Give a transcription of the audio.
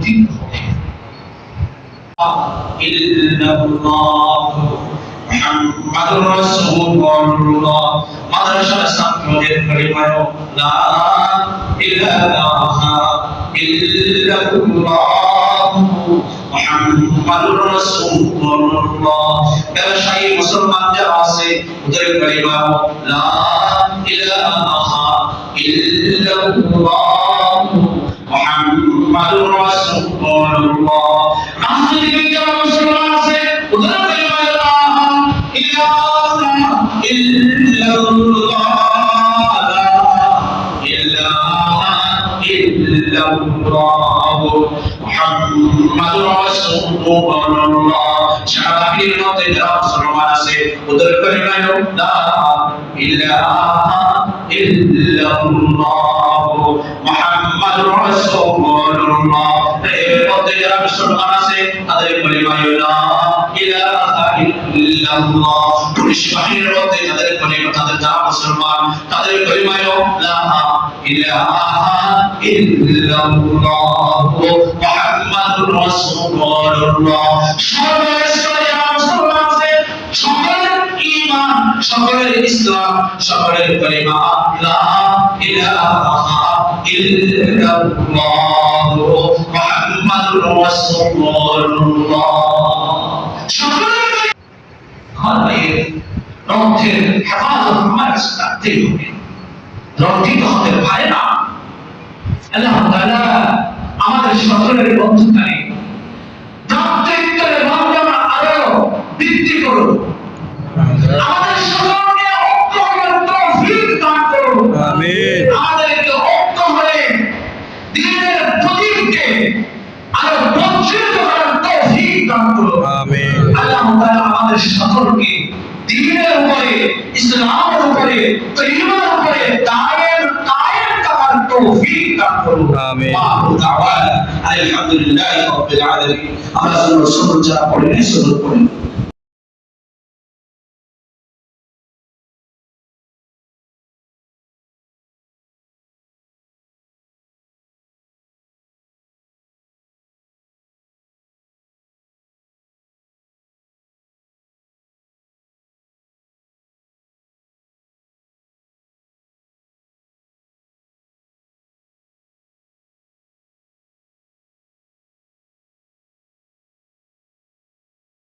দিন হবে ইল্লাল্লাহ মুহাম্মাদুর রাসূলুল্লাহ মাদ্রাসার ছাত্রদের পরিবার লা ইলাহা ইল্লাল্লাহ মুহাম্মাদুর রাসূলুল্লাহ ব্যবসায়ী মুসলমান যারা আছে ওদের পরিবার লা ইলাহা ইল্লাল্লাহ মুহাম্মাদুর রাসূলুল্লাহ নাস্তিক যারা মুসলমান আছে ওদের পরিবার লা ইলাহা ইল্লাল্লাহ মুহাম্মাদুর রাসূলুল্লাহ শাহির মতে যারা মুসলমান আছে ওদের পরিবার লা ইলাহা ইল্লাল্লাহ মুহাম্মাদুর রাসূলুল্লাহ এর মতে যারা মুসলমান আছে তাদের পরিবার লা ইলাহা ইল্লাল্লাহ পুলিশ বাহিনীর মধ্যে তাদের পরিবার তাদের যারা মুসলমান তাদের পরিবার লা ইলাহা ইল্লাল্লাহ মুহাম্মাদুর রাসূলুল্লাহ সকলের মুসলমান আছে সকলের ঈমান সকলের ইসলাম সকলের কালিমা লা ইলাহা ইল্লাল্লাহ মুহাম্মাদুর রাসূলুল্লাহ সকলের ঘরের রক্তের হেফাজত আমার করতে হবে রক্ষিত হতে পারে না আল্লাহ তাআলা আমাদের সকলের বন্ধুকারী দাম্পত্যের বন্ধন আরো বৃদ্ধি করুন আমাদের সকলকে ঐক্য হওয়ার তৌফিক দান করুন আমিন আমাদেরকে ঐক্য হয়ে দ্বীনের প্রদীপকে আরো প্রজ্বলিত করার তৌফিক দান করুন আমিন আল্লাহ তাআলা আমাদের সকলকে দ্বীনের উপরে ইসলামের উপরে ঈমানের উপরে কায়েম থাকার তৌফিক দান করুন আমিন দাওয়ানা আলহামদুলিল্লাহি রাব্বিল আলামিন আমরা সুন্নাত যা পড়ি সুন্নাত পড়ি